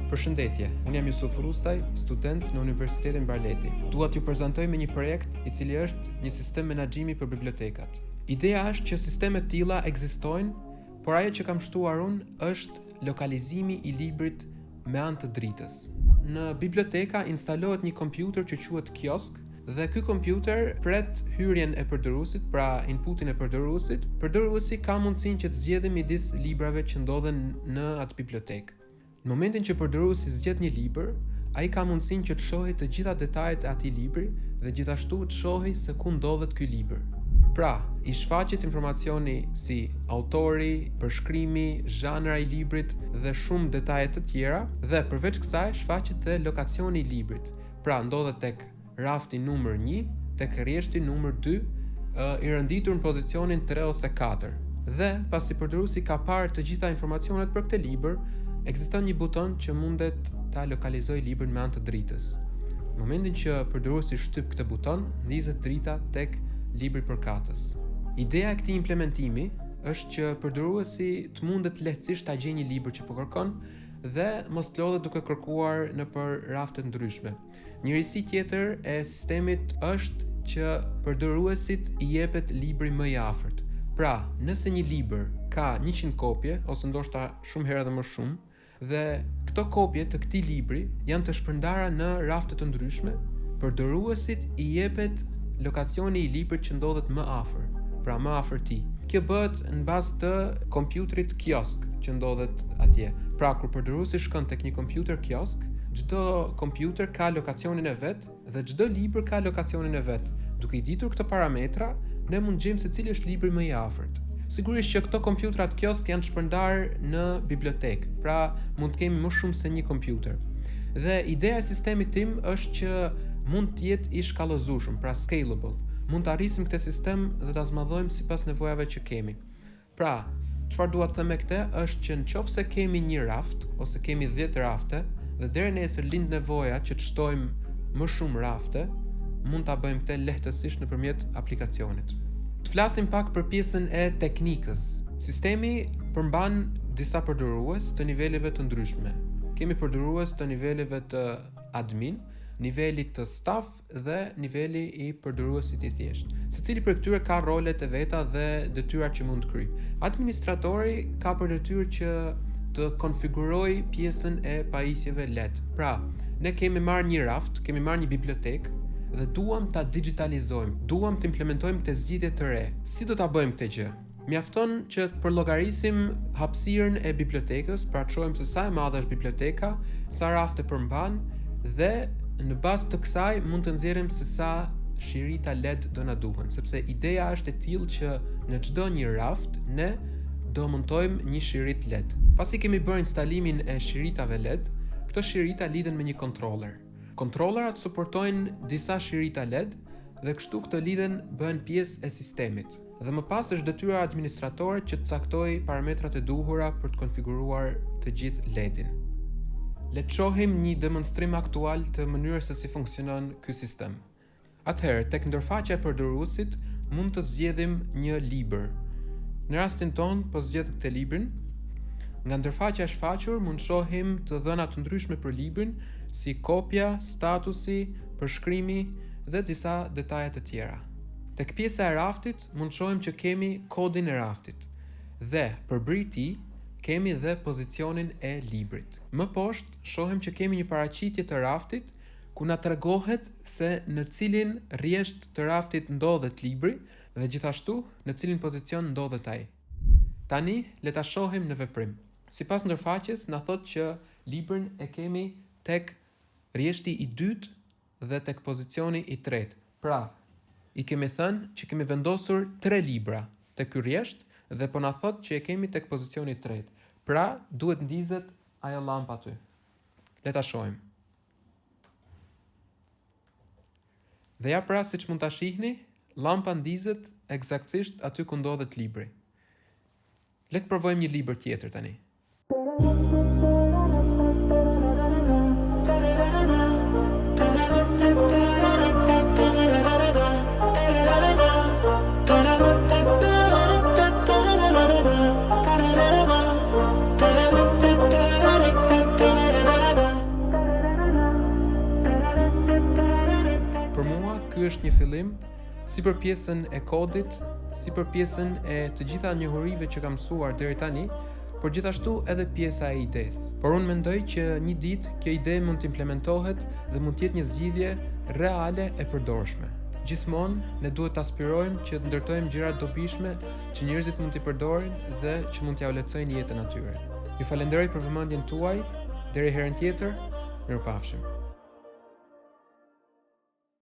Përshëndetje, unë jam Jusuf Rustaj, student në Universitetin Barleti. Dua t'ju prezantoj me një projekt i cili është një sistem menaxhimi për bibliotekat. Ideja është që sisteme të tilla ekzistojnë, por ajo që kam shtuar unë është lokalizimi i librit me anë të dritës. Në biblioteka instalohet një kompjuter që quhet kiosk dhe ky kompjuter pret hyrjen e përdoruesit, pra inputin e përdoruesit. Përdoruesi ka mundësinë që të zgjedhë midis librave që ndodhen në atë bibliotekë. Në momentin që përdoruesi zgjedh një libër, ai ka mundësinë që të shohë të gjitha detajet e atij libri dhe gjithashtu të shohë se ku ndodhet ky libër. Pra, i shfaqet informacioni si autori, përshkrimi, zhanra i librit dhe shumë detaje të tjera, dhe përveç kësaj shfaqet edhe lokacioni i librit. Pra, ndodhet tek rafti numër 1, tek rrjeshti numër 2, i rënditur në pozicionin 3 ose 4. Dhe pasi përdoruesi ka parë të gjitha informacionet për këtë libër, ekziston një buton që mundet ta lokalizojë librin me anë të dritës. Në momentin që përdoruesi shtyp këtë buton, nizet drita tek libri përkatës. Ideja e këtij implementimi është që përdoruesi të mundet lehtësisht ta gjejë një libër që po kërkon dhe mos të lodhet duke kërkuar nëpër rafte të ndryshme. Njërisi tjetër e sistemit është që përdoruesit i jepet libri më i afërt. Pra, nëse një libër ka 100 kopje ose ndoshta shumë herë edhe më shumë, dhe këto kopje të këtij libri janë të shpërndara në rafte të ndryshme, përdoruesit i jepet lokacioni i librit që ndodhet më afër, pra më afër tij. Kjo bëhet në bazë të kompjuterit kiosk që ndodhet atje. Pra, kur përdoruesi shkon tek një kompjuter kiosk, çdo kompjuter ka lokacionin e vet dhe çdo libër ka lokacionin e vet. Duke i ditur këto parametra, ne mund të gjejmë se cili është libri më i afërt. Sigurisht që këto kompjutrat kiosk janë shpërndar në bibliotekë, pra mund të kemi më shumë se një kompjuter. Dhe ideja e sistemit tim është që mund të jetë i shkallëzueshëm, pra scalable. Mund të arrisim këtë sistem dhe ta zmadhojmë sipas nevojave që kemi. Pra, çfarë dua të them me këtë është që nëse kemi një raft ose kemi 10 rafte dhe deri nesër lind nevoja që të shtojmë më shumë rafte, mund ta bëjmë këtë lehtësisht nëpërmjet aplikacionit. Të flasim pak për pjesën e teknikës. Sistemi përmban disa përdorues të niveleve të ndryshme. Kemi përdorues të niveleve të admin, niveli të staff dhe niveli i përdoruesit i thjesht. Secili prej këtyre ka rolet e veta dhe detyrat që mund të kryejë. Administratori ka për detyrë që të konfigurojë pjesën e pajisjeve LED. Pra, ne kemi marrë një raft, kemi marrë një bibliotekë dhe duam ta digitalizojmë, duam të implementojmë këtë zgjidhje të re. Si do ta bëjmë këtë gjë? Mjafton që të përllogarisim hapësirën e bibliotekës, pra të shohim se sa e madhe është biblioteka, sa rafte përmban dhe në bazë të kësaj mund të nxjerrim se sa shirita LED do na duhen, sepse ideja është e tillë që në çdo një raft ne do montojmë një shirit LED. Pasi kemi bërë instalimin e shiritave LED, këto shirita lidhen me një controller. Kontrollerat suportojnë disa shirita LED dhe kështu këto lidhen bëhen pjesë e sistemit. Dhe më pas është detyra administratorit që të caktojë parametrat e duhura për të konfiguruar të gjithë LED-in. Le të shohim një demonstrim aktual të mënyrës se si funksionon ky sistem. Atëherë, tek ndërfaqja e përdoruesit mund të zgjedhim një libër. Në rastin tonë, po zgjedh këtë librin. Nga ndërfaqja e shfaqur mund shohim të dhëna të ndryshme për librin, si kopja, statusi, përshkrimi dhe disa detaje të tjera. Tek pjesa e raftit mund shohim që kemi kodin e raftit dhe përbërë i tij kemi dhe pozicionin e librit. Më poshtë shohim që kemi një paraqitje të raftit ku na tregohet se në cilin rrjesht të raftit ndodhet libri dhe gjithashtu në cilin pozicion ndodhet ai. Tani le ta shohim në veprim. Sipas ndërfaqjes na thotë që librin e kemi tek rrjeshti i dytë dhe tek pozicioni i tretë. Pra, i kemi thënë që kemi vendosur 3 libra tek ky rrjesht dhe po na thotë që e kemi tek pozicioni i tretë. Pra, duhet ndizet ajo llampa aty. Le ta shohim. Dhe ja pra siç mund ta shihni, llampa ndizet eksaktësisht aty ku ndodhet libri. Le të provojmë një libër tjetër tani. Ky është një fillim, si për pjesën e kodit, si për pjesën e të gjitha njohurive që kam mësuar deri tani, por gjithashtu edhe pjesa e idesë. Por unë mendoj që një ditë kjo ide mund të implementohet dhe mund të jetë një zgjidhje reale e përdorshme. Gjithmonë ne duhet të aspirojmë që të ndërtojmë gjëra të dobishme që njerëzit mund t'i përdorin dhe që mund t'ia lehtësojnë jetën atyre. Ju falenderoj për vëmendjen tuaj. Deri herën tjetër, mirupafshim.